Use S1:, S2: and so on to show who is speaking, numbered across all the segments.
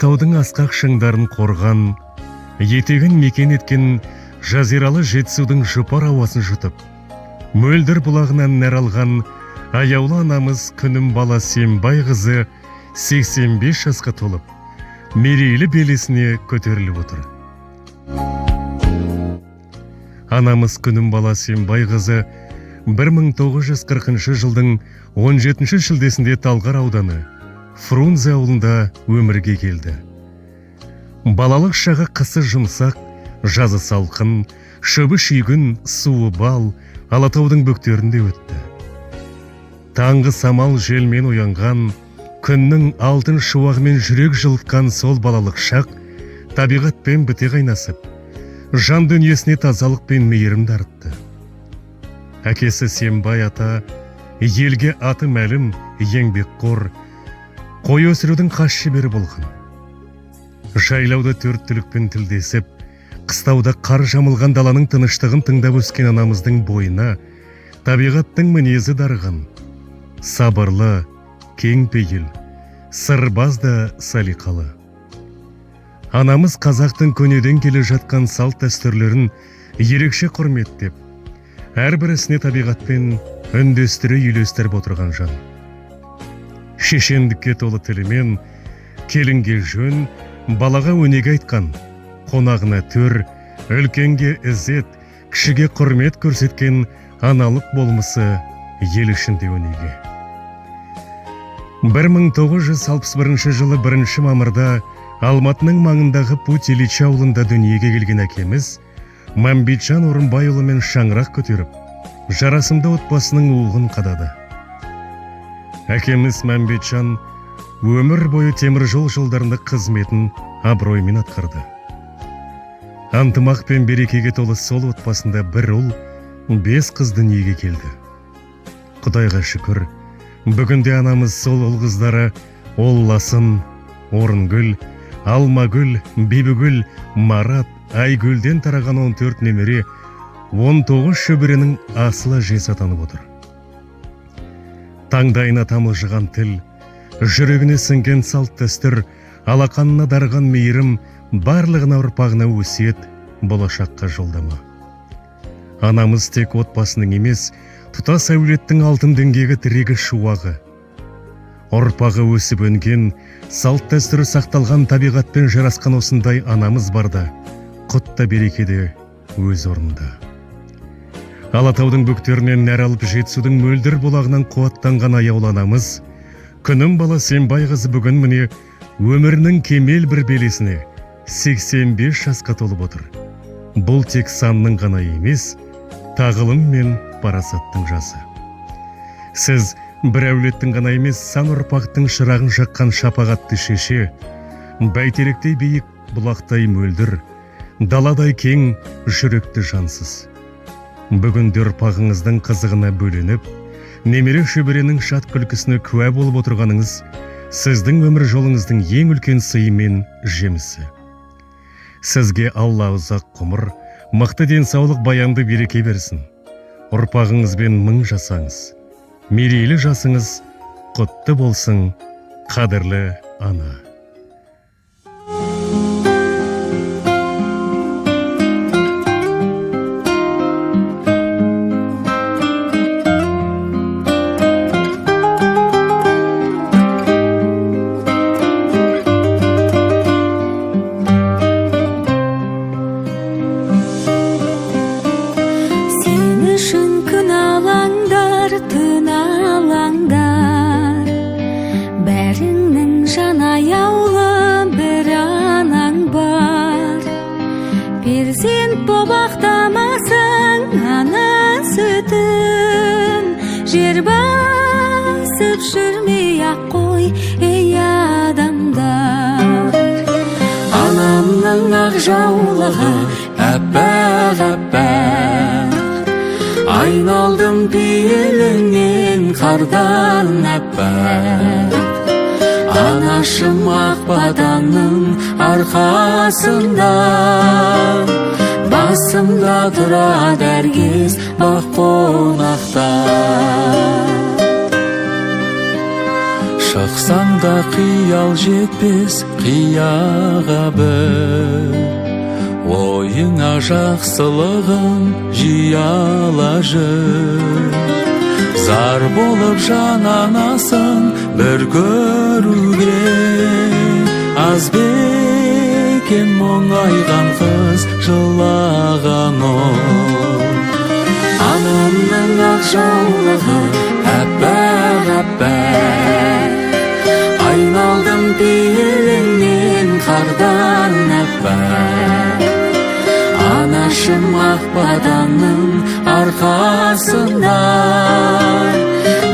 S1: Алатаудың асқақ шыңдарын қорған, етегін мекен еткен жазиралы жетісудың жұпар ауасын жұтып, мөлдір бұлағынан нәр алған аяулы анамыз күнім бала Сембай қызы 85 жасқа толып, мерейлі белесіне көтеріліп отыр. Анамыз күнім бала Сембай қызы 1940 жылдың 17 шілдесінде Талғар ауданы Фрунзе ауылында өмірге келді. Балалық шағы қысы жұмсақ, жазы салқын, шөбі шүйгін, суы бал Алатаудың бөктерінде өтті. Таңғы самал желмен оянған, күннің алтын шуағымен жүрек жылытқан сол балалық шақ табиғатпен біте қайнасып, жан дүниесіне тазалық пен мейірім дарытты. Әкесі Сембай ата елге аты мәлім, еңбекқор, қой өсірудің қас шебері болған. Жайлауда төрт түлікпен тілдесіп, қыстауда қар жамылған даланың тыныштығын тыңдап өскен анамыздың бойына табиғаттың мінезі дарыған. Сабырлы, кең пейіл, сырбаз да салиқалы. Анамыз қазақтың көнеден келе жатқан салт дәстүрлерін ерекше құрметтеп, әрбір ісіне табиғатпен үндестіре үйлестіріп отырған жан. Шешендікке толы тілімен келінге жөн, балаға өнеге айтқан, қонағына төр, үлкенге ізет, кішіге құрмет көрсеткен аналық болмысы ел ішінде өнеге. 1961 жылы 1 мамырда Алматының маңындағы Путь Ильич ауылында дүниеге келген әкеміз Мәмбетжан Орынбайұлымен шаңырақ көтеріп, жарасымды отбасының уығын қадады. Әкеміз Мәмбетжан өмір бойы темір жол жолдарында қызметін абыроймен атқарды. Антымақ пен берекеге толы сол отбасында бір ұл, 5 қыз дүниеге келді. Құдайға шүкір, бүгінде анамыз сол ұл қыздары Олласын, Орынгүл, Алмагүл, Бибігүл, Марат, Айгүлден тараған 14 немере, 19 шөберенің асыл әжесі атанып отыр. Таңдайына тамылжыған тіл, жүрегіне сіңген салт дәстүр, алақанына дарыған мейірім, барлығына ұрпағына өсиет, болашаққа жолдама. Анамыз тек отбасының емес, тұтас әулеттің алтын діңгегі тірегі шуағы. Ұрпағы өсіп өнген, салт дәстүрі сақталған табиғатпен жарасқан осындай анамыз барда, құт та берекеде өз орнында. Алатаудың бөктерінен нәр алып жетісудың мөлдір бұлағынан қуаттанған аяулы анамыз, күнім бала Сембай қызы бүгін міне өмірінің кемел бір белесіне 85 жасқа толып отыр. Бұл тек санның ғана емес, тағылым мен парасаттың жасы. Сіз бір әулеттің ғана емес, сан ұрпақтың шырағын жаққан шапағатты шеше, бәйтеректей биік, бұлақтай мөлдір, даладай кең, жүректі жансыз. Бүгінде ұрпағыңыздың қызығына бөленіп, немере шөберенің шат күлкісіне куә болып отырғаныңыз сіздің өмір жолыңыздың ең үлкен сыйы мен жемісі. Сізге Алла ұзақ ғұмыр, мықты денсаулық, баянды береке берсін. Ұрпағыңызбен мың жасаңыз. Мерейлі жасыңыз құтты болсын, қадірлі ана.
S2: Перзент бобақтамасың ана сүтін, жер басып жүрмей ақ қой, ей адамдар. Анамның ақ жаулығы әппақ-әппақ, айналдым пейіліңнен қардан әппақ. Анашым ақ батанның арқасында, басымда тұрады әркез бақ қонақта. шықсаң да қиял жетпес қияға бір, ойыңа жақсылығын жияла жүр. Зар болып жананасың бір көруге, аз бекен мұңайған қыз жылаған ол. Анамның ақ жаулығы әппақ-әппақ, айналдым пейіліңнен қардан әппақ. Анашым ақ баданның арқасында,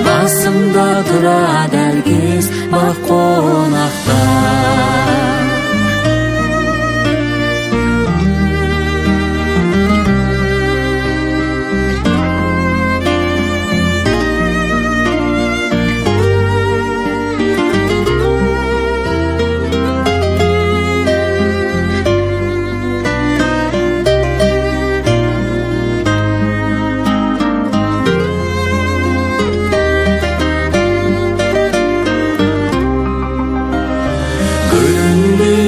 S2: басымда тұрады әркез бақ қонақта.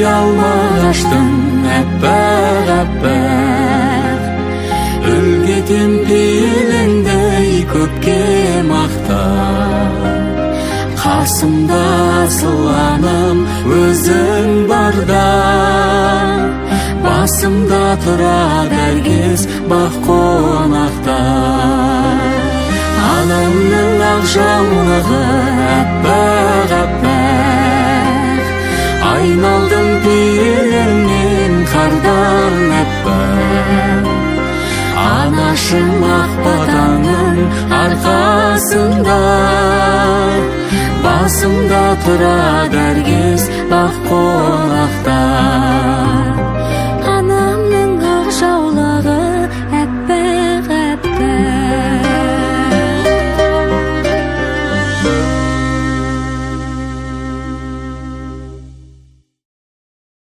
S2: Алмағаштың әппақ-әппақ, үлгетем пейіліңдей көпке мақтап. Қасымда асыланым өзің барда, басымда тұрады әркез бақ қонақта. Анамның ақ жаулығы әппақ-әппақ, айналдым пейіліңнен қардан әппақ. Анашым ақ батаның арқасында, басымда тұрады әркез бақ қонақта.